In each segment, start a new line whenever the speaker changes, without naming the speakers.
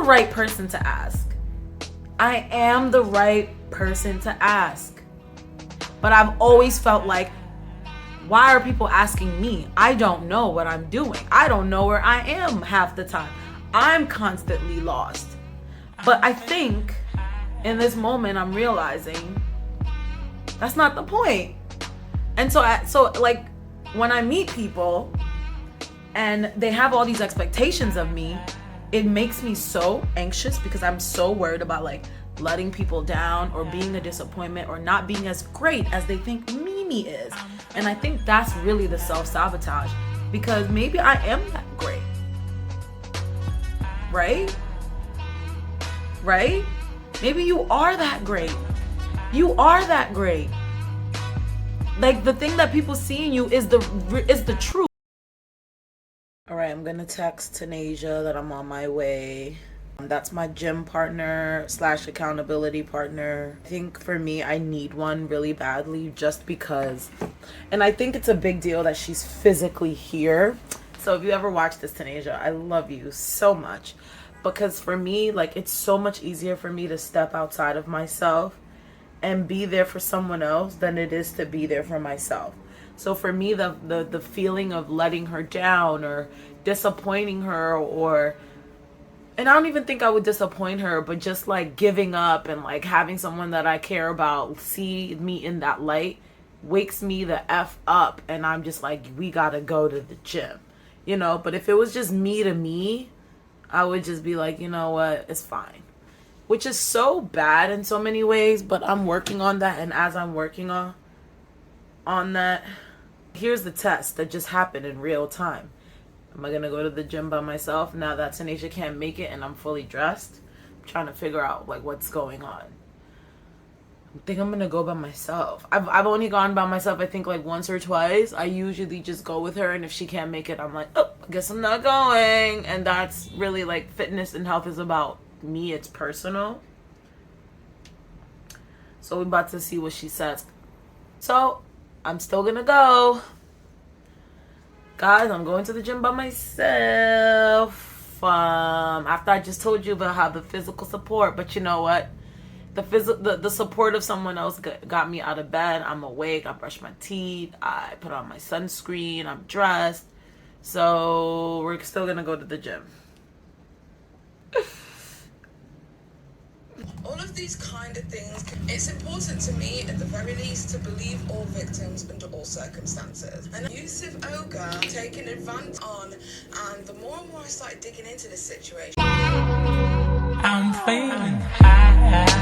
right person to ask. I am the right person to ask. But I've always felt like, why are people asking me? I don't know what I'm doing. I don't know where I am half the time. I'm constantly lost. But I think in this moment, I'm realizing that's not the point. And so like when I meet people and they have all these expectations of me, it makes me so anxious because I'm so worried about like letting people down or being a disappointment or not being as great as they think Mimi is. And I think that's really the self-sabotage, because maybe I am that great. Right? Maybe you are that great. You are that great. Like the thing that people see in you is the truth. All right, I'm gonna text Tanasia that I'm on my way. That's my gym partner / accountability partner. I think for me, I need one really badly just because, and I think it's a big deal that she's physically here. So if you ever watch this, Tanasia, I love you so much, because for me, like, it's so much easier for me to step outside of myself and be there for someone else than it is to be there for myself. So for me, the feeling of letting her down or disappointing her, or, and I don't even think I would disappoint her, but just like giving up and like having someone that I care about see me in that light wakes me the F up. And I'm just like, we gotta go to the gym, you know? But if it was just me to me, I would just be like, you know what, it's fine. Which is so bad in so many ways, but I'm working on that. And as I'm working on that, here's the test that just happened in real time. Am I gonna go to the gym by myself now that Tanisha can't make it and I'm fully dressed? I'm trying to figure out like what's going on. I think I'm gonna go by myself. I've only gone by myself, I think like once or twice. I usually just go with her, and if she can't make it, I'm like, oh, I guess I'm not going. And that's really like, fitness and health is about me, it's personal. So we're about to see what she says. So I'm still gonna go. Guys, I'm going to the gym by myself. After I just told you about how the physical support, but you know what? The support of someone else got me out of bed. I'm awake. I brushed my teeth. I put on my sunscreen. I'm dressed. So we're still gonna go to the gym.
All of these kind of things, it's important to me at the very least to believe all victims under all circumstances. An abusive ogre taking advantage on, and the more and more I started digging into this situation,
I'm feeling high.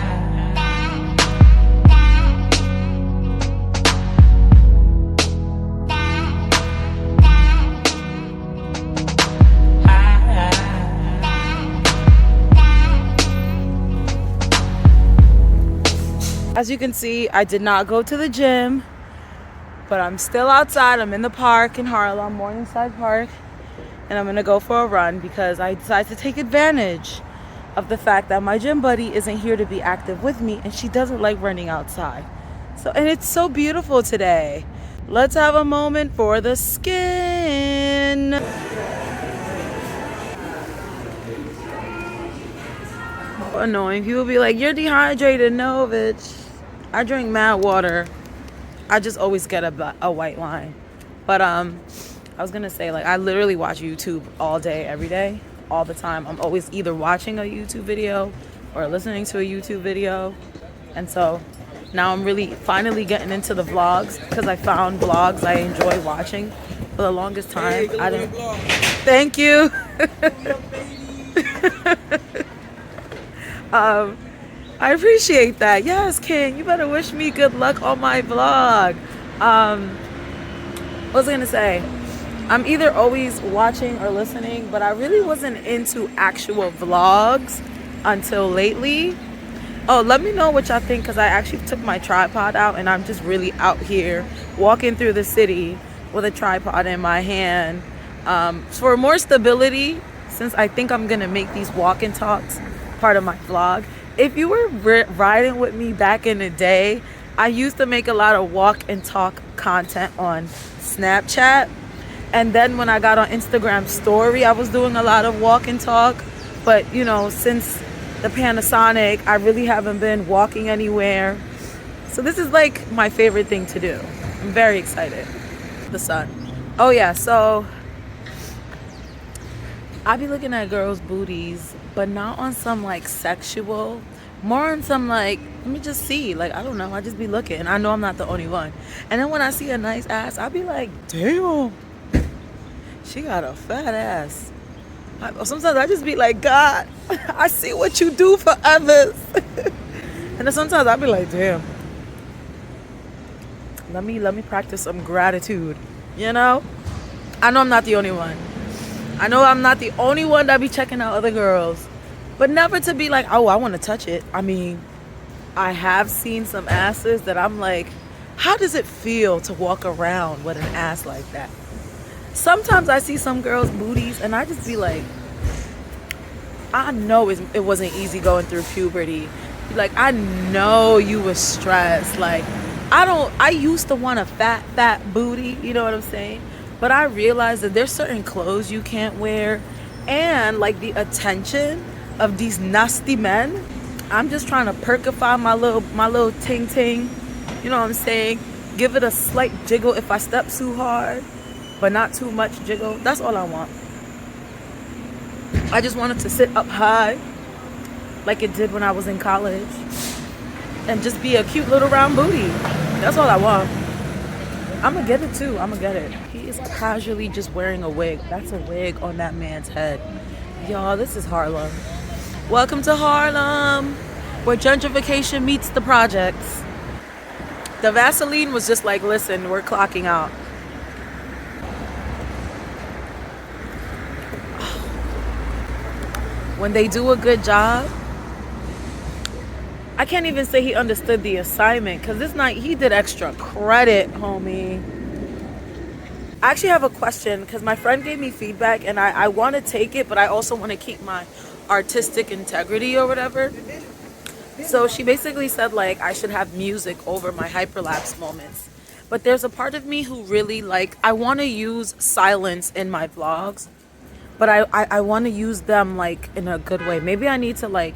As you can see, I did not go to the gym, but I'm still outside. I'm in the park in Harlem, Morningside Park, and I'm gonna go for a run because I decided to take advantage of the fact that my gym buddy isn't here to be active with me, and she doesn't like running outside. So, and it's so beautiful today. Let's have a moment for the skin. Annoying. People be like, you're dehydrated. No, bitch. I drink mad water. I just always get a white line. But I was gonna say, like, I literally watch YouTube all day, every day, all the time. I'm always either watching a YouTube video or listening to a YouTube video. And so now I'm really finally getting into the vlogs, because I found vlogs I enjoy watching. For the longest time, I didn't. Thank you. I appreciate that. Yes, Ken, you better wish me good luck on my vlog. What was I gonna say? I'm either always watching or listening, but I really wasn't into actual vlogs until lately. Oh, let me know what y'all think, because I actually took my tripod out and I'm just really out here walking through the city with a tripod in my hand. For more stability, since I think I'm gonna make these walk and talks part of my vlog. If you were riding with me back in the day, I used to make a lot of walk and talk content on Snapchat. And then when I got on Instagram story, I was doing a lot of walk and talk. But, you know, since the Panasonic, I really haven't been walking anywhere. So this is like my favorite thing to do. I'm very excited. The sun. Oh yeah, so I be looking at girls' booties, but not on some like sexual, more on some like, let me just see. Like, I don't know, I just be looking. I know I'm not the only one. And then when I see a nice ass, I be like, damn, she got a fat ass. Sometimes I just be like, God, I see what you do for others. And then sometimes I be like, damn, let me practice some gratitude, you know? I know I'm not the only one. I know I'm not the only one that be checking out other girls. But never to be like, oh, I want to touch it. I mean, I have seen some asses that I'm like, how does it feel to walk around with an ass like that? Sometimes I see some girls' booties and I just be like, I know it wasn't easy going through puberty. Like, I know you was stressed. Like, I used to want a fat booty, you know what I'm saying? But I realized that there's certain clothes you can't wear, and like the attention of these nasty men. I'm just trying to perkify my little ting ting, you know what I'm saying? Give it a slight jiggle if I step too hard, but not too much jiggle. That's all I want. I just wanted to sit up high like it did when I was in college and just be a cute little round booty. That's all I want. I'm gonna get it too. I'm gonna get it. He is casually just wearing a wig. That's a wig on that man's head. Y'all, this is Harlem. Welcome to Harlem, where gentrification meets the projects. The Vaseline was just like, listen, we're clocking out. When they do a good job, I can't even say he understood the assignment, because this night he did extra credit, homie. I actually have a question, because my friend gave me feedback and I want to take it, but I also want to keep my artistic integrity or whatever. So she basically said like I should have music over my hyperlapse moments. But there's a part of me who really like, I want to use silence in my vlogs, but I want to use them like in a good way. Maybe I need to like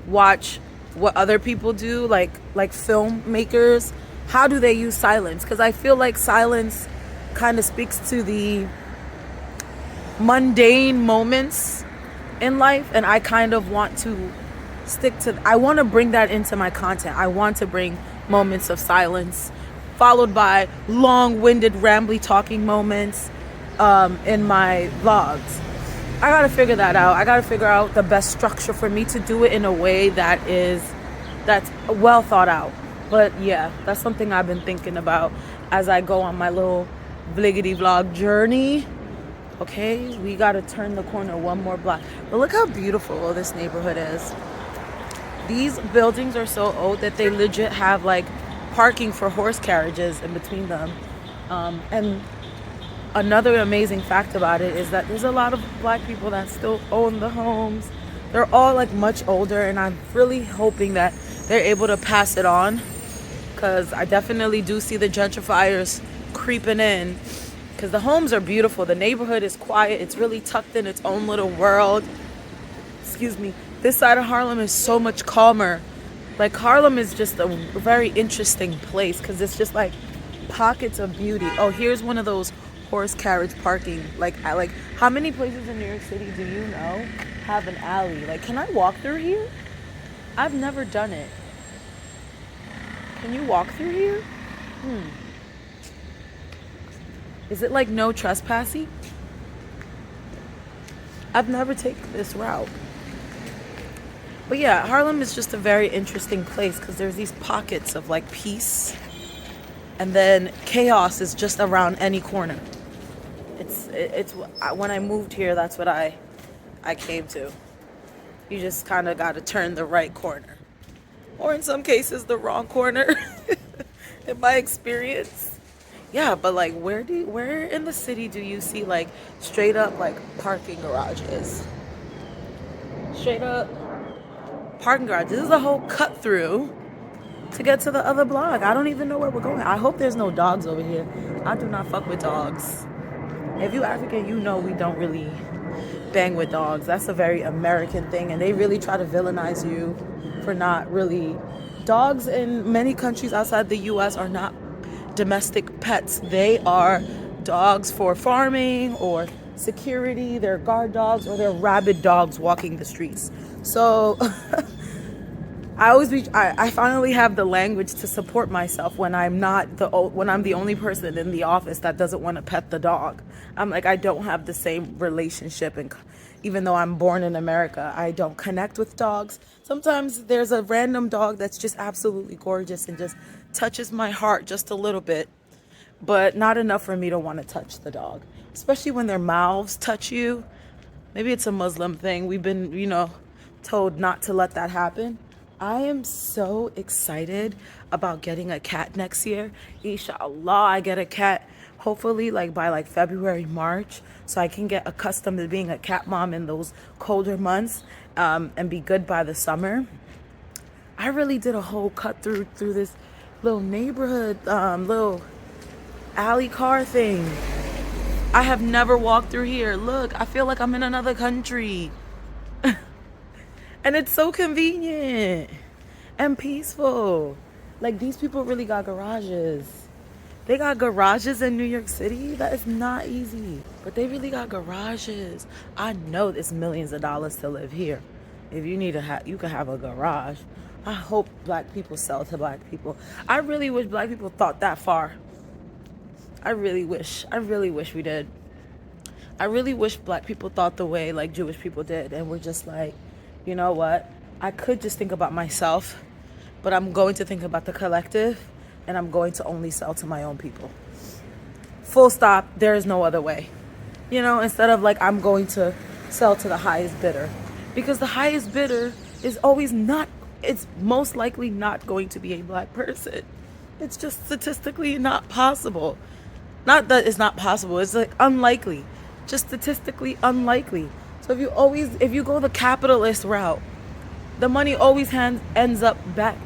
watch what other people do, like filmmakers. How do they use silence? Because I feel like silence kind of speaks to the mundane moments in life, and I kind of want to I want to bring that into my content. I want to bring moments of silence followed by long-winded rambly talking moments in my vlogs. I gotta figure that out. I gotta figure out the best structure for me to do it in a way that's well thought out. But yeah, that's something I've been thinking about as I go on my little vliggity vlog journey. Okay, we gotta turn the corner one more block. But look how beautiful this neighborhood is. These buildings are so old that they legit have like parking for horse carriages in between them. And another amazing fact about it is that there's a lot of black people that still own the homes. They're all like much older, and I'm really hoping that they're able to pass it on, because I definitely do see the gentrifiers creeping in, because the homes are beautiful. The neighborhood is quiet. It's really tucked in its own little world. Excuse me. This side of Harlem is so much calmer. Like, Harlem is just a very interesting place because it's just like pockets of beauty. Oh, here's one of those horse carriage parking. Like how many places in New York City do you know have an alley? Like, can I walk through here? I've never done it. Can you walk through here? Is it like no trespassing? I've never taken this route. But yeah, Harlem is just a very interesting place because there's these pockets of like peace, and then chaos is just around any corner. It's when I moved here, that's what I came to. You just kind of got to turn the right corner, or in some cases the wrong corner. In my experience, yeah. But like, where in the city do you see like straight up like parking garages? Straight up parking garage. This is a whole cut through to get to the other block. I don't even know where we're going. I hope there's no dogs over here. I do not fuck with dogs. If you African, you know we don't really bang with dogs. That's a very American thing, and they really try to villainize you for not really. Dogs in many countries outside the US are not domestic pets. They are dogs for farming or security. They're guard dogs, or they're rabid dogs walking the streets. So I finally have the language to support myself when I'm the only person in the office that doesn't want to pet the dog. I'm like, I don't have the same relationship, and even though I'm born in America, I don't connect with dogs. Sometimes there's a random dog that's just absolutely gorgeous and just touches my heart just a little bit, but not enough for me to want to touch the dog, especially when their mouths touch you. Maybe it's a Muslim thing. We've been, told not to let that happen. I am so excited about getting a cat next year. Inshallah, I get a cat hopefully by February, March, so I can get accustomed to being a cat mom in those colder months, and be good by the summer. I really did a whole cut through this little neighborhood, little alley car thing. I have never walked through here. Look, I feel like I'm in another country. And it's so convenient and peaceful. Like, these people really got garages. They got garages in New York City. That is not easy. But they really got garages. I know it's millions of dollars to live here. If you need you can have a garage. I hope black people sell to black people. I really wish black people thought that far. I really wish we did. I really wish black people thought the way like Jewish people did, and we're just like, you know what? I could just think about myself, but I'm going to think about the collective, and I'm going to only sell to my own people. Full stop. There is no other way. Instead of like, I'm going to sell to the highest bidder, because the highest bidder is it's most likely not going to be a black person. It's just statistically not possible. Not that it's not possible, it's like unlikely. Just statistically unlikely. So if you go the capitalist route, the money always ends up back,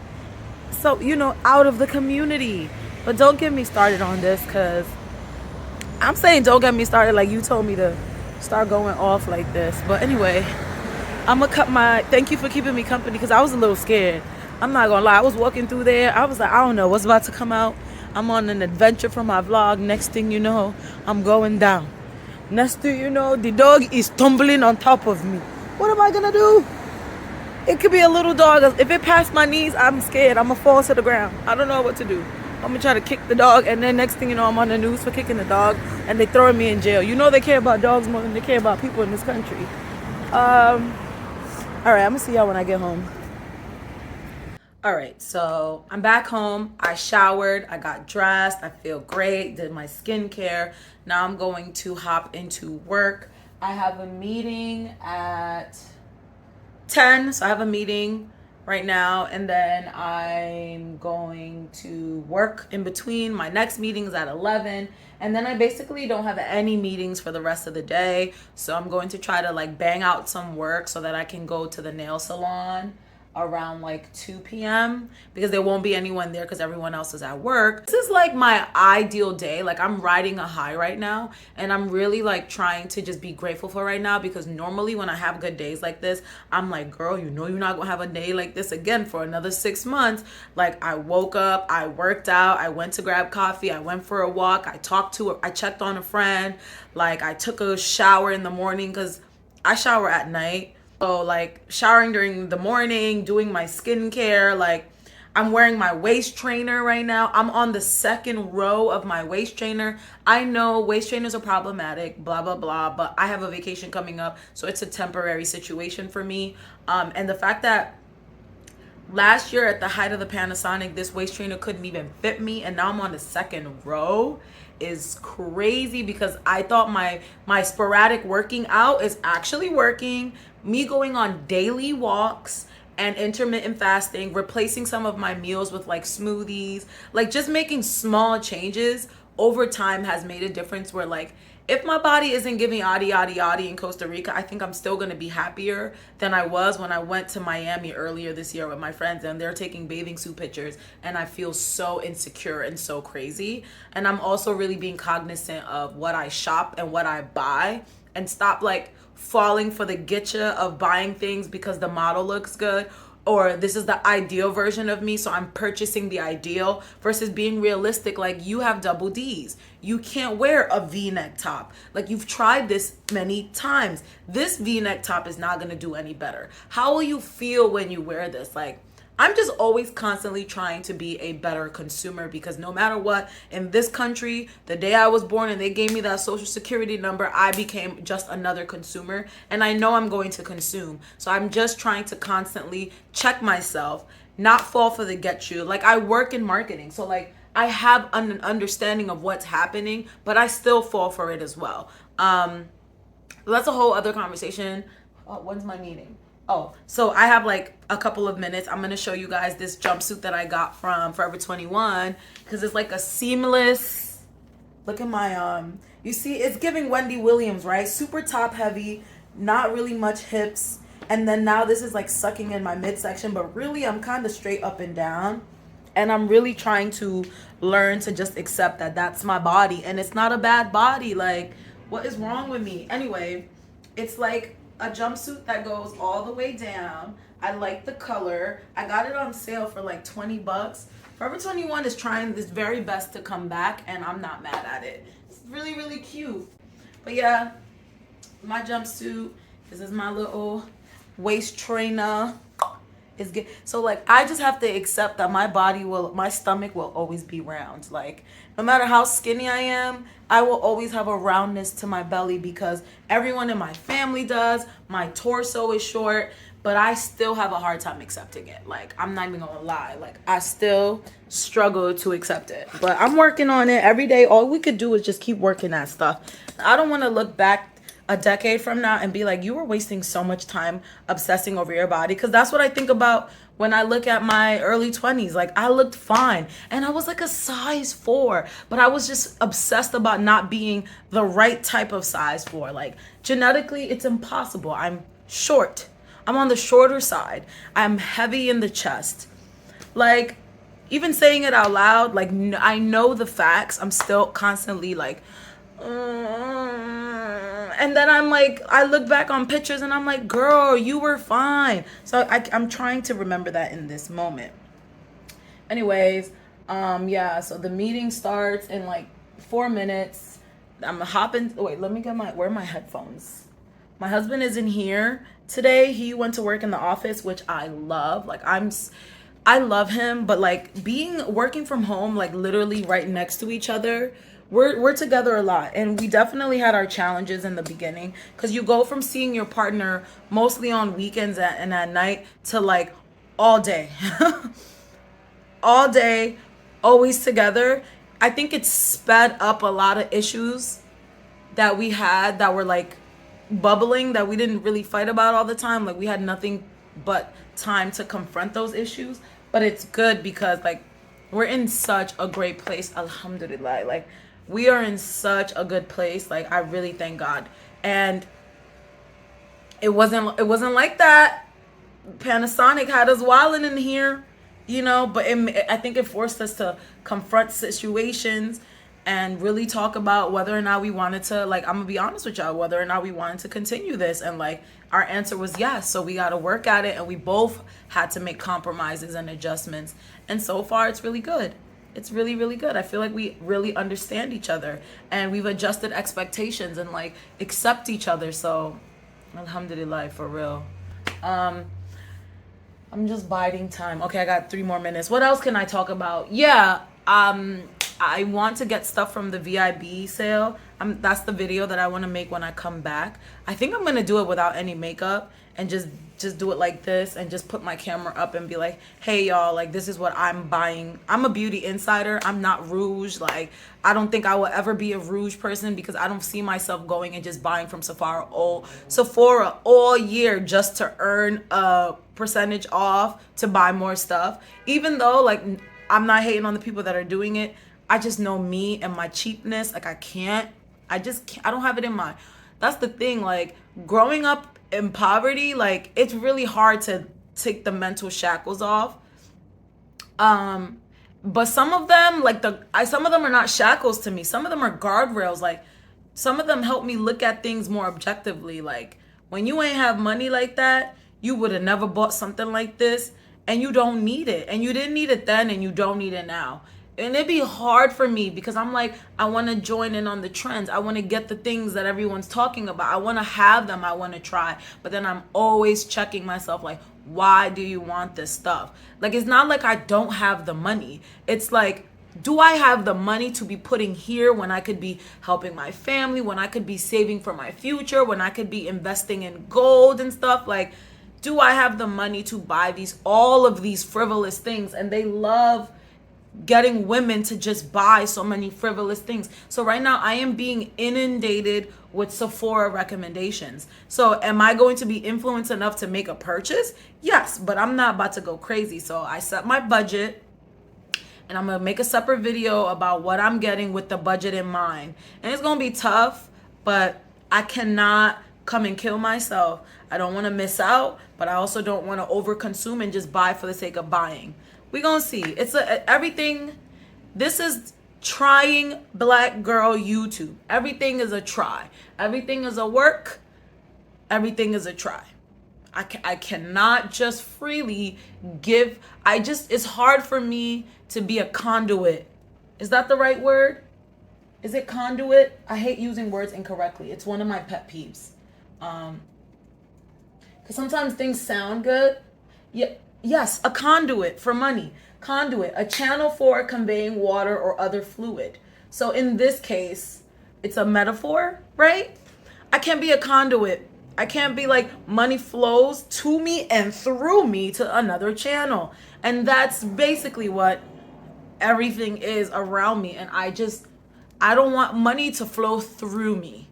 so out of the community. But don't get me started on this, because I'm saying don't get me started like you told me to start going off like this. But anyway, I'm gonna thank you for keeping me company, because I was a little scared. I'm not gonna lie, I was walking through there, I was like, I don't know what's about to come out. I'm on an adventure for my vlog. Next thing you know, I'm going down. Next thing you know, the dog is tumbling on top of me. What am I gonna do? It could be a little dog. If it passed my knees, I'm scared. I'm gonna fall to the ground. I don't know what to do. I'm gonna try to kick the dog, and then next thing you know, I'm on the news for kicking the dog, and they throwing me in jail. They care about dogs more than they care about people in this country. All right, I'm gonna see y'all when I get home. All right, so I'm back home. I showered, I got dressed, I feel great, did my skincare. Now I'm going to hop into work. I have a meeting at 10, so I have a meeting right now, and then I'm going to work in between. My next meeting is at 11, and then I basically don't have any meetings for the rest of the day. So I'm going to try to like bang out some work so that I can go to the nail salon around like 2 p.m. because there won't be anyone there because everyone else is at work. This is like my ideal day. Like, I'm riding a high right now, and I'm really like trying to just be grateful for right now, because normally when I have good days like this, I'm like, girl, you're not gonna have a day like this again for another 6 months. Like, I woke up, I worked out, I went to grab coffee, I went for a walk, I checked on a friend, like I took a shower in the morning because I shower at night. So like showering during the morning, doing my skincare, like I'm wearing my waist trainer right now. I'm on the second row of my waist trainer. I know waist trainers are problematic, blah, blah, blah, but I have a vacation coming up, so it's a temporary situation for me. And the fact that last year at the height of the Panasonic, this waist trainer couldn't even fit me, and now I'm on the second row is crazy, because I thought my sporadic working out is actually working. Me going on daily walks and intermittent fasting, replacing some of my meals with like smoothies, like just making small changes over time has made a difference, where like if my body isn't giving yadi yadi yadi in Costa Rica, I think I'm still going to be happier than I was when I went to Miami earlier this year with my friends, and they're taking bathing suit pictures, and I feel so insecure and so crazy. And I'm also really being cognizant of what I shop and what I buy, and stop like falling for the getcha of buying things because the model looks good, or this is the ideal version of me, so I'm purchasing the ideal, versus being realistic. Like, you have double D's. You can't wear a V-neck top. Like, you've tried this many times. This V-neck top is not gonna do any better. How will you feel when you wear this? Like, I'm just always constantly trying to be a better consumer, because no matter what, in this country, the day I was born and they gave me that social security number, I became just another consumer, and I know I'm going to consume. So I'm just trying to constantly check myself, not fall for the get you. Like, I work in marketing, so like I have an understanding of what's happening, but I still fall for it as well. That's a whole other conversation. Oh, when's my meeting? Oh, so I have like a couple of minutes. I'm gonna show you guys this jumpsuit that I got from Forever 21, because it's like a seamless, look at my you see, it's giving Wendy Williams, right? Super top heavy, not really much hips, and then now this is like sucking in my midsection, but really I'm kind of straight up and down. And I'm really trying to learn to just accept that that's my body, and it's not a bad body. Like, what is wrong with me? Anyway, it's like a jumpsuit that goes all the way down. I like the color. I got it on sale for like 20 bucks. Forever 21 is trying this very best to come back, and I'm not mad at it. It's really, really cute. But yeah, my jumpsuit. This is my little waist trainer. Is good. So like, I just have to accept that my stomach will always be round. Like, no matter how skinny I am, I will always have a roundness to my belly, because everyone in my family does. My torso is short, but I still have a hard time accepting it. Like, I'm not even gonna lie. Like, I still struggle to accept it, but I'm working on it every day. All we could do is just keep working at stuff. I don't want to look back a decade from now and be like, you were wasting so much time obsessing over your body, because that's what I think about when I look at my early 20s. Like, I looked fine, and I was like a size 4, but I was just obsessed about not being the right type of size 4. Like, genetically, it's impossible. I'm short. I'm on the shorter side. I'm heavy in the chest. Like, even saying it out loud, like, I know the facts. I'm still constantly like, and then I'm like, I look back on pictures and I'm like, girl, you were fine. So I'm trying to remember that in this moment. Anyways, yeah, so the meeting starts in like 4 minutes. I'm hopping. Wait, let me get where are my headphones? My husband is in here today. He went to work in the office, which I love. Like, I love him, but like working from home, like literally right next to each other, we're together a lot, and we definitely had our challenges in the beginning, because you go from seeing your partner mostly on weekends and at night to like all day all day, always together. I think it sped up a lot of issues that we had that were like bubbling, that we didn't really fight about all the time. Like, we had nothing but time to confront those issues. But it's good, because like, we're in such a great place, alhamdulillah. Like, we are in such a good place. Like, I really thank God. And it wasn't like that. Panasonic had us wilding in here, you know, but I think it forced us to confront situations and really talk about whether or not we wanted to, like, I'm gonna be honest with y'all, whether or not we wanted to continue this. And like, our answer was yes. So we got to work at it, and we both had to make compromises and adjustments. And so far, it's really good. It's really, really good. I feel like we really understand each other, and we've adjusted expectations and like accept each other. So alhamdulillah, for real. I'm just biding time. Okay, I got 3 more minutes. What else can I talk about? Yeah, I want to get stuff from the VIB sale. That's the video that I want to make when I come back. I think I'm gonna do it without any makeup, and just do it like this, and just put my camera up and be like, hey y'all, like, this is what I'm buying. I'm a beauty insider. I'm not Rouge. Like, I don't think I will ever be a Rouge person, because I don't see myself going and just buying from Sephora all year just to earn a percentage off to buy more stuff. Even though, like, I'm not hating on the people that are doing it. I just know me and my cheapness. Like, I don't have it in my, that's the thing. Like, growing up in poverty, like, it's really hard to take the mental shackles off. But some of them, like, some of them are not shackles to me. Some of them are guardrails. Like, some of them help me look at things more objectively. Like, When you ain't have money like that, you would have never bought something like this, and you don't need it. And you didn't need it then, and you don't need it now. And it'd be hard for me because I'm like, I want to join in on the trends. I want to get the things that everyone's talking about. I want to have them. I want to try. But then I'm always checking myself like, why do you want this stuff? Like, it's not like I don't have the money. It's like, do I have the money to be putting here when I could be helping my family, when I could be saving for my future, when I could be investing in gold and stuff? Like, do I have the money to buy all of these frivolous things? And they love getting women to just buy so many frivolous things. So right now I am being inundated with Sephora recommendations. So am I going to be influenced enough to make a purchase? Yes, but I'm not about to go crazy. So I set my budget, and I'm gonna make a separate video about what I'm getting with the budget in mind. And it's gonna be tough, but I cannot come and kill myself. I don't wanna miss out, but I also don't wanna overconsume and just buy for the sake of buying. We gonna see. It's everything. This is trying Black girl YouTube. Everything is a try. Everything is a work. Everything is a try. I cannot just freely give. It's hard for me to be a conduit. Is that the right word? Is it conduit? I hate using words incorrectly. It's one of my pet peeves. Because sometimes things sound good. Yeah, yes, a conduit for money. Conduit, a channel for conveying water or other fluid. So in this case, it's a metaphor, right? I can't be a conduit. I can't be like, money flows to me and through me to another channel. And that's basically what everything is around me. And I don't want money to flow through me.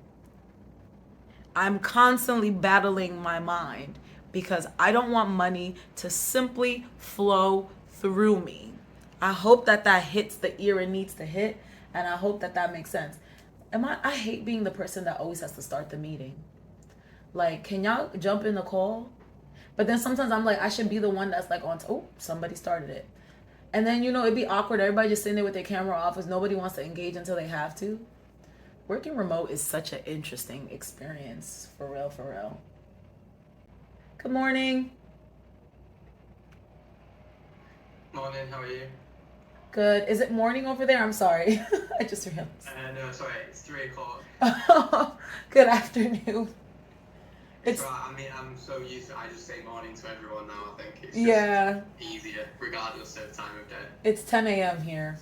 I'm constantly battling my mind because I don't want money to simply flow through me. I hope that hits the ear it needs to hit, and I hope that makes sense. I hate being the person that always has to start the meeting. Like, can y'all jump in the call? But then sometimes I'm like, I should be the one that's like somebody started it. And then, it'd be awkward. Everybody just sitting there with their camera off as nobody wants to engage until they have to. Working remote is such an interesting experience. For real, for real. Good morning.
Morning, how are you?
Good. Is it morning over there? I'm sorry. I just realized.
No, sorry, it's 3 o'clock.
Good afternoon.
It's right, I'm so used to I just say morning to everyone now, I think it's just easier, regardless of time of day.
It's 10 a.m. here.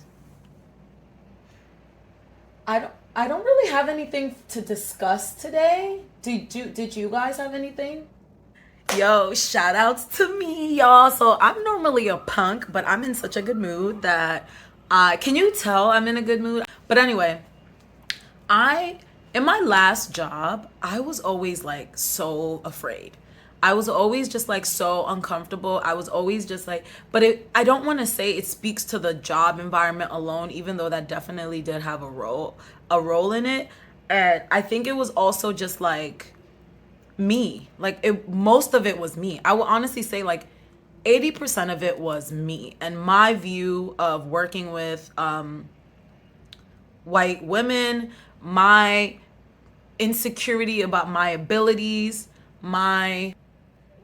I don't really have anything to discuss today. Did you guys have anything? Yo, shout outs to me, y'all. So I'm normally a punk, but I'm in such a good mood that can you tell I'm in a good mood? But anyway, in my last job, I was always like so afraid. I was always just like so uncomfortable. I was always just like, I don't want to say it speaks to the job environment alone, even though that definitely did have a role in it. And I think it was also just like me. Like most of it was me. I will honestly say like 80% of it was me and my view of working with white women, my insecurity about my abilities, my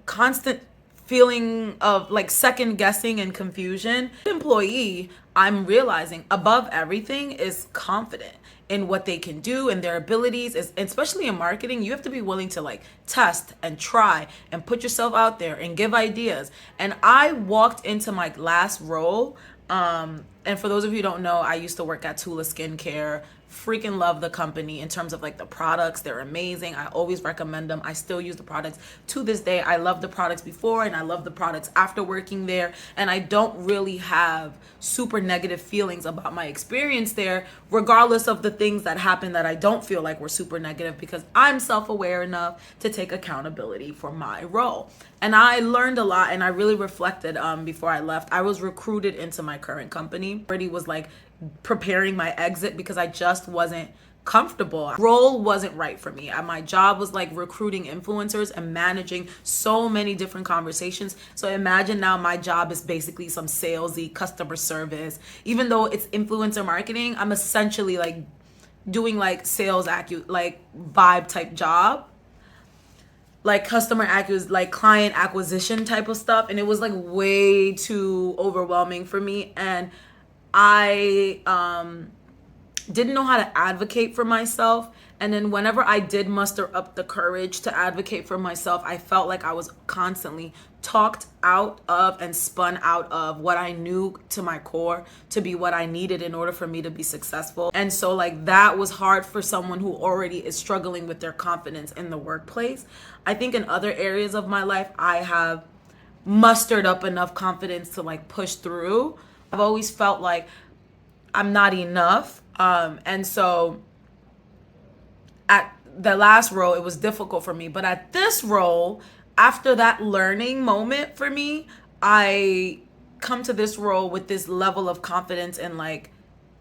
constant feeling of like second guessing and confusion. Employee, I'm realizing above everything is confident in what they can do and their abilities, especially in marketing. You have to be willing to like test and try and put yourself out there and give ideas. And I walked into my last role, and for those of you who don't know, I used to work at Tula Skincare. Freaking love the company in terms of like the products. They're amazing. I always recommend them. I still use the products to this day. I love the products before and I love the products after working there. And I don't really have super negative feelings about my experience there, regardless of the things that happen that I don't feel like were super negative, because I'm self-aware enough to take accountability for my role. And I learned a lot and I really reflected before I left. I was recruited into my current company. Already was like preparing my exit because I just wasn't comfortable. Role wasn't right for me. My job was like recruiting influencers and managing so many different conversations. So imagine now my job is basically some salesy customer service. Even though it's influencer marketing, I'm essentially like doing like sales like vibe type job. like like client acquisition type of stuff, and it was like way too overwhelming for me, and I didn't know how to advocate for myself. And then whenever I did muster up the courage to advocate for myself, I felt like I was constantly talked out of and spun out of what I knew to my core to be what I needed in order for me to be successful. And so like that was hard for someone who already is struggling with their confidence in the workplace. I think in other areas of my life, I have mustered up enough confidence to like push through. I've always felt like I'm not enough. And so at the last role, it was difficult for me. But at this role, after that learning moment for me, I come to this role with this level of confidence and like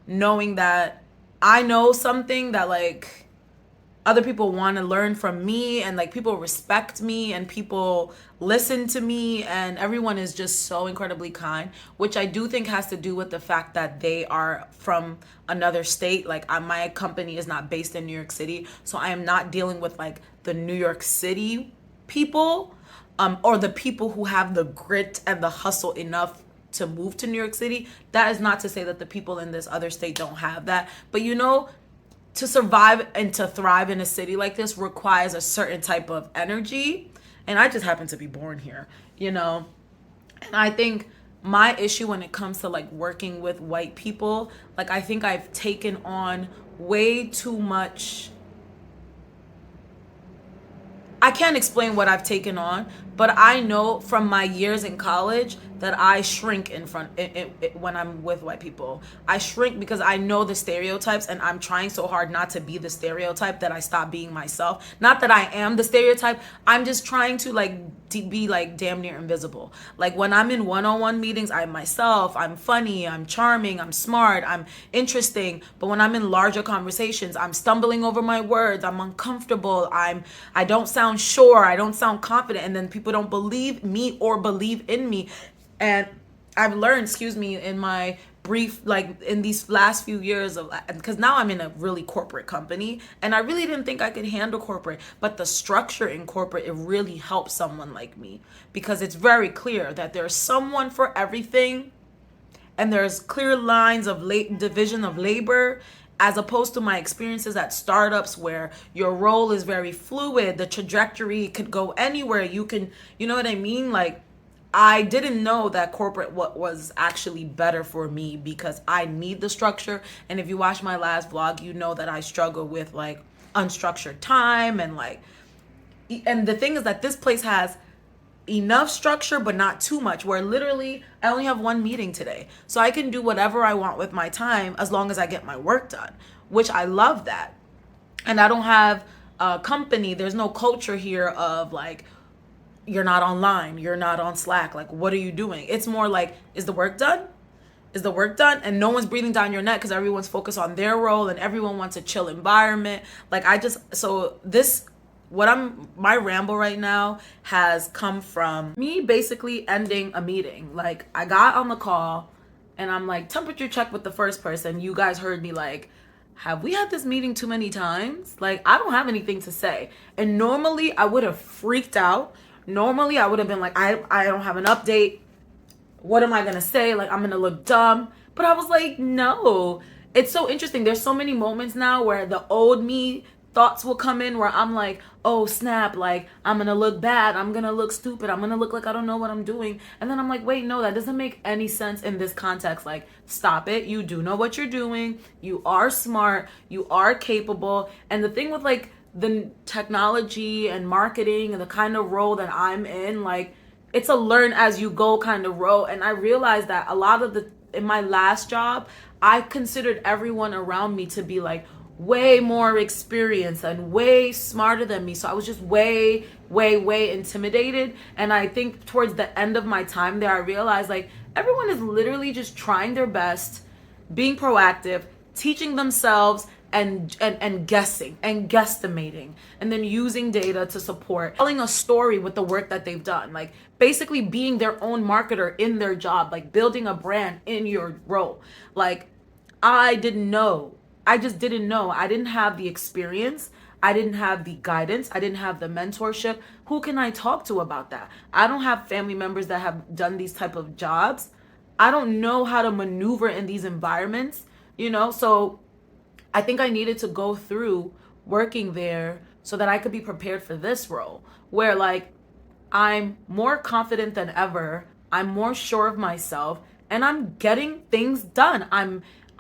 knowing that I know something that like other people want to learn from me, and like people respect me and people listen to me, and everyone is just so incredibly kind, which I do think has to do with the fact that they are from another state. Like my company is not based in New York City, so I am not dealing with like the New York City people, or the people who have the grit and the hustle enough to move to New York City. That is not to say that the people in this other state don't have that, but you know, to survive and to thrive in a city like this requires a certain type of energy. And I just happen to be born here, you know? And I think my issue when it comes to like working with white people, like I think I've taken on way too much. I can't explain what I've taken on, but I know from my years in college that I shrink when I'm with white people. I shrink because I know the stereotypes, and I'm trying so hard not to be the stereotype that I stop being myself. Not that I am the stereotype. I'm just trying to like be like damn near invisible. Like when I'm in one-on-one meetings, I'm myself. I'm funny, I'm charming, I'm smart, I'm interesting. But when I'm in larger conversations, I'm stumbling over my words, I'm uncomfortable, I don't sound sure, I don't sound confident, and then people don't believe me or believe in me. And I've learned, in my brief, like in these last few years of, because now I'm in a really corporate company, and I really didn't think I could handle corporate, but the structure in corporate, it really helps someone like me, because it's very clear that there's someone for everything, and there's clear lines of division of labor, as opposed to my experiences at startups where your role is very fluid. The trajectory could go anywhere. You can, you know what I mean? Like, I didn't know that corporate was actually better for me, because I need the structure. And if you watch my last vlog, you know that I struggle with like unstructured time, and like, and the thing is that this place has enough structure but not too much, where literally I only have one meeting today, so I can do whatever I want with my time as long as I get my work done, which I love that. And I don't have a company, there's no culture here of like, you're not online, you're not on Slack, like what are you doing? It's more like, is the work done? Is the work done? And no one's breathing down your neck because everyone's focused on their role and everyone wants a chill environment. Like my ramble right now has come from me basically ending a meeting. Like I got on the call and I'm like, temperature check with the first person. You guys heard me like, have we had this meeting too many times? Like, I don't have anything to say. And normally I would have freaked out. Normally I would have been like, I don't have an update. What am I going to say? Like, I'm going to look dumb. But I was like, no. It's so interesting. There's so many moments now where the old me thoughts will come in where I'm like, oh snap, like I'm gonna look bad, I'm gonna look stupid, I'm gonna look like I don't know what I'm doing. And then I'm like, wait, no, that doesn't make any sense in this context. Like, stop it. You do know what you're doing. You are smart. You are capable. And the thing with like the technology and marketing and the kind of role that I'm in, like it's a learn as you go kind of role. And I realized that a lot of in my last job, I considered everyone around me to be like way more experienced and way smarter than me. So I was just way intimidated. And I think towards the end of my time there, I realized like everyone is literally just trying their best, being proactive, teaching themselves, and guessing and guesstimating, and then using data to support, telling a story with the work that they've done, like basically being their own marketer in their job, like building a brand in your role. Like I just didn't know. I didn't have the experience. I didn't have the guidance. I didn't have the mentorship. Who can I talk to about that? I don't have family members that have done these type of jobs. I don't know how to maneuver in these environments, you know? So I think I needed to go through working there so that I could be prepared for this role where like I'm more confident than ever. I'm more sure of myself and I'm getting things done.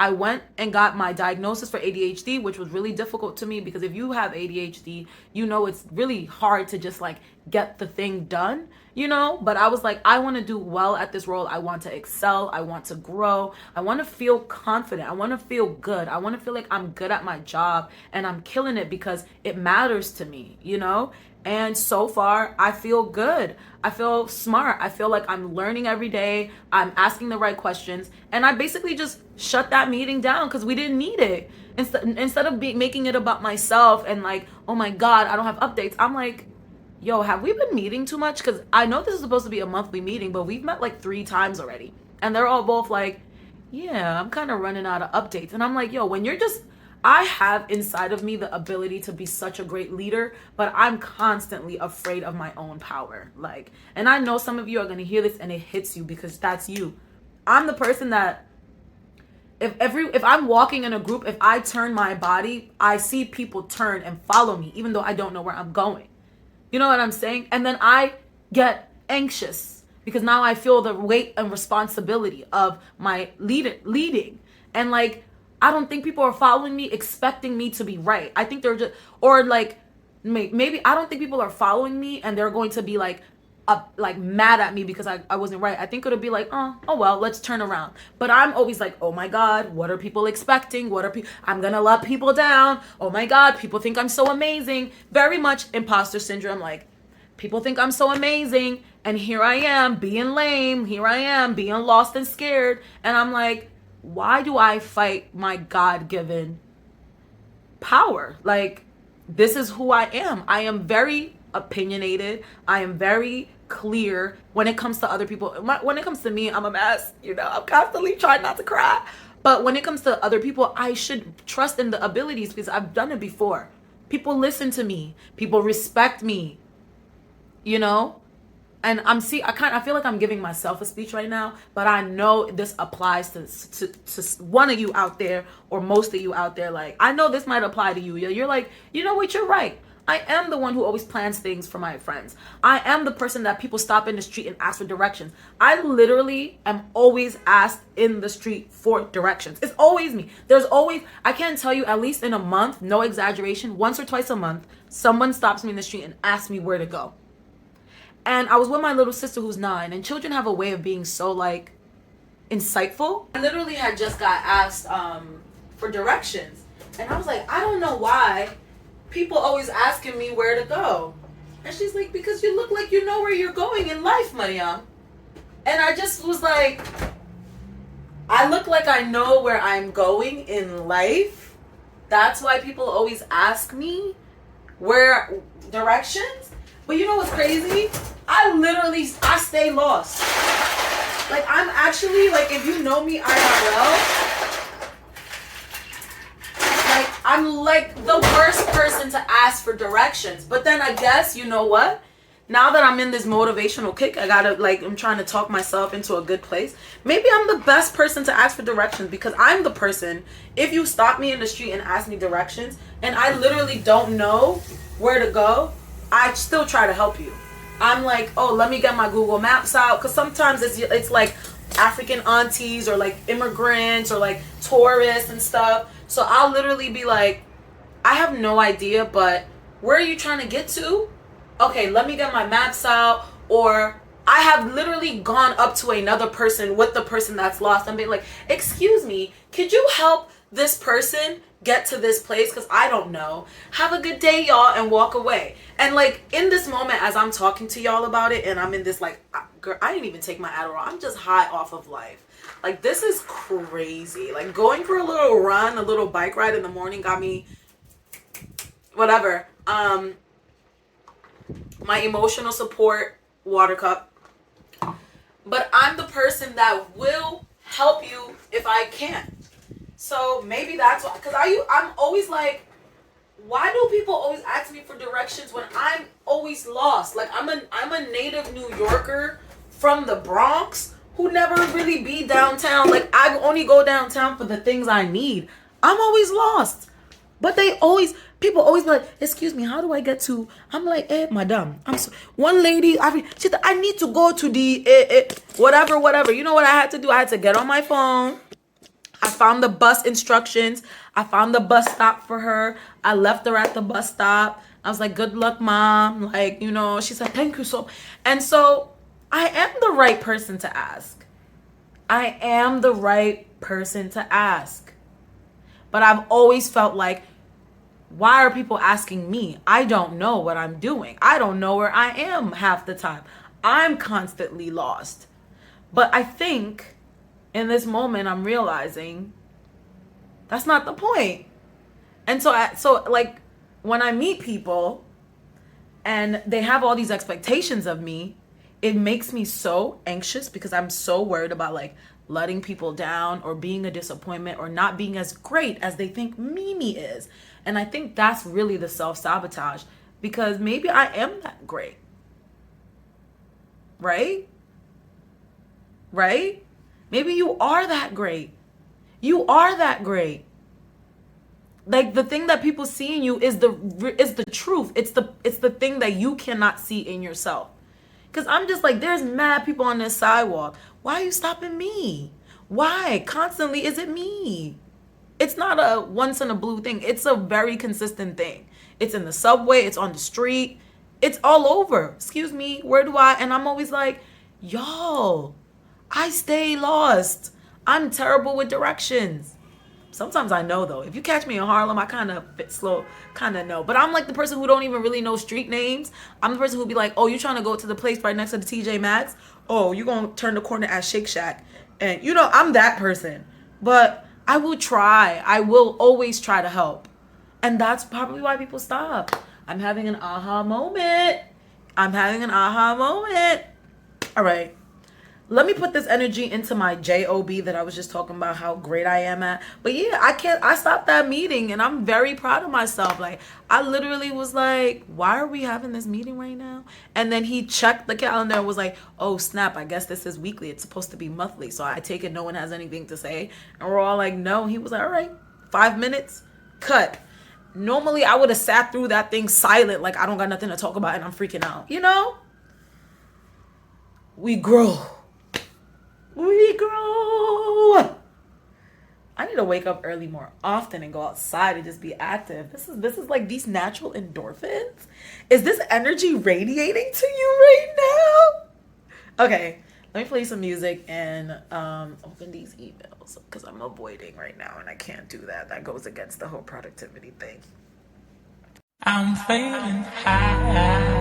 I went and got my diagnosis for ADHD, which was really difficult to me because if you have ADHD, you know it's really hard to just like get the thing done, you know? But I was like, I want to do well at this role. I want to excel. I want to grow. I want to feel confident. I want to feel good. I want to feel like I'm good at my job and I'm killing it because it matters to me, you know? And so far, I feel good. I feel smart. I feel like I'm learning every day. I'm asking the right questions. And I basically just shut that meeting down because we didn't need it. Instead of making it about myself and like, oh my God, I don't have updates. I'm like, yo, have we been meeting too much? Because I know this is supposed to be a monthly meeting, but we've met like 3 times already. And they're all both like, yeah, I'm kind of running out of updates. And I'm like, yo, when you're just... I have inside of me the ability to be such a great leader, but I'm constantly afraid of my own power. Like, and I know some of you are going to hear this and it hits you because that's you. I'm the person that if I'm walking in a group, if I turn my body, I see people turn and follow me, even though I don't know where I'm going. You know what I'm saying? And then I get anxious because now I feel the weight and responsibility of my leading. And like, I don't think people are following me expecting me to be right. I think they're just, or like, maybe I don't think people are following me and they're going to be like mad at me because I wasn't right. I think it'll be like, oh well, let's turn around. But I'm always like, oh my God, what are people expecting? I'm gonna let people down. Oh my God, people think I'm so amazing. Very much imposter syndrome. Like, people think I'm so amazing. And here I am being lame. Here I am being lost and scared. And I'm like, why do I fight my God-given power? Like, this is who I am. I am very opinionated. I am very clear when it comes to other people. When it comes to me, I'm a mess. You know, I'm constantly trying not to cry. But when it comes to other people, I should trust in the abilities because I've done it before. People listen to me. People respect me. You know? And I feel like I'm giving myself a speech right now, but I know this applies to one of you out there or most of you out there. Like, I know this might apply to you. You're like, you know what? You're right. I am the one who always plans things for my friends. I am the person that people stop in the street and ask for directions. I literally am always asked in the street for directions. It's always me. I can't tell you, at least in a month, no exaggeration, once or twice a month, someone stops me in the street and asks me where to go. And I was with my little sister who's 9, and children have a way of being so like insightful. I literally had just got asked for directions, and I was like, I don't know why people always asking me where to go. And she's like, because you look like you know where you're going in life, Mariam. And I just was like, I look like I know where I'm going in life. That's why people always ask me where directions. But you know what's crazy? I stay lost. Like, I'm actually, like, if you know me IRL, like, I'm like the worst person to ask for directions. But then I guess, you know what? Now that I'm in this motivational kick, I'm trying to talk myself into a good place. Maybe I'm the best person to ask for directions because I'm the person, if you stop me in the street and ask me directions and I literally don't know where to go, I still try to help you. I'm like, oh, let me get my Google Maps out. Because sometimes it's like African aunties or like immigrants or like tourists and stuff. So I'll literally be like, I have no idea, but where are you trying to get to? Okay, let me get my maps out. Or I have literally gone up to another person with the person that's lost and be like, excuse me, could you help this person get to this place? Because I don't know. Have a good day, y'all, and walk away. And like in this moment, as I'm talking to y'all about it, and I'm in this like, girl, I didn't even take my Adderall. I'm just high off of life. Like, this is crazy. Like, going for a little run, a little bike ride in the morning got me whatever. My emotional support water cup. But I'm the person that will help you if I can. So maybe that's why, because I'm always like, Why do people always ask me for directions when I'm always lost? Like I'm a native New Yorker from the Bronx who never really be downtown. Like I only go downtown for the things I need. I'm always lost. But people always be like, excuse me, how do I get to? I'm like, madam. One lady, she said, I need to go to the whatever. You know what I had to do? I had to get on my phone. I found the bus instructions. I found the bus stop for her. I left her at the bus stop. I was like, good luck, mom. Like, you know, she said, thank you so. And so I am the right person to ask. I am the right person to ask. But I've always felt like, why are people asking me? I don't know what I'm doing. I don't know where I am half the time. I'm constantly lost. But I think in this moment, I'm realizing that's not the point. And so like when I meet people and they have all these expectations of me, it makes me so anxious because I'm so worried about like letting people down or being a disappointment or not being as great as they think Mimi is. And I think that's really the self-sabotage because maybe I am that great. Right? Maybe you are that great. You are that great. Like the thing that people see in you is the truth. It's the thing that you cannot see in yourself. Cause I'm just like, there's mad people on this sidewalk. Why are you stopping me? Why? Constantly is it me? It's not a once in a blue thing. It's a very consistent thing. It's in the subway, it's on the street, it's all over. Excuse me, where do I? And I'm always like, yo, I stay lost. I'm terrible with directions. Sometimes I know though. If you catch me in Harlem, I kind of fit slow, kind of know. But I'm like the person who don't even really know street names. I'm the person who be like, oh, you trying to go to the place right next to the TJ Maxx? Oh, you gonna turn the corner at Shake Shack. And you know, I'm that person. But I will try. I will always try to help. And that's probably why people stop. I'm having an aha moment. All right. Let me put this energy into my job that I was just talking about how great I am at. But yeah, I stopped that meeting and I'm very proud of myself. Like I literally was like, why are we having this meeting right now? And then he checked the calendar and was like, oh snap, I guess this is weekly. It's supposed to be monthly. So I take it no one has anything to say. And we're all like, no. He was like, all right, 5 minutes, cut. Normally I would have sat through that thing silent, like I don't got nothing to talk about and I'm freaking out. You know? We grow. I need to wake up early more often and go outside and just be active. This is like these natural endorphins. Is this energy radiating to you right now? Okay, let me play some music and open these emails because I'm avoiding right now and I can't do that. That goes against the whole productivity thing.
I'm feeling high.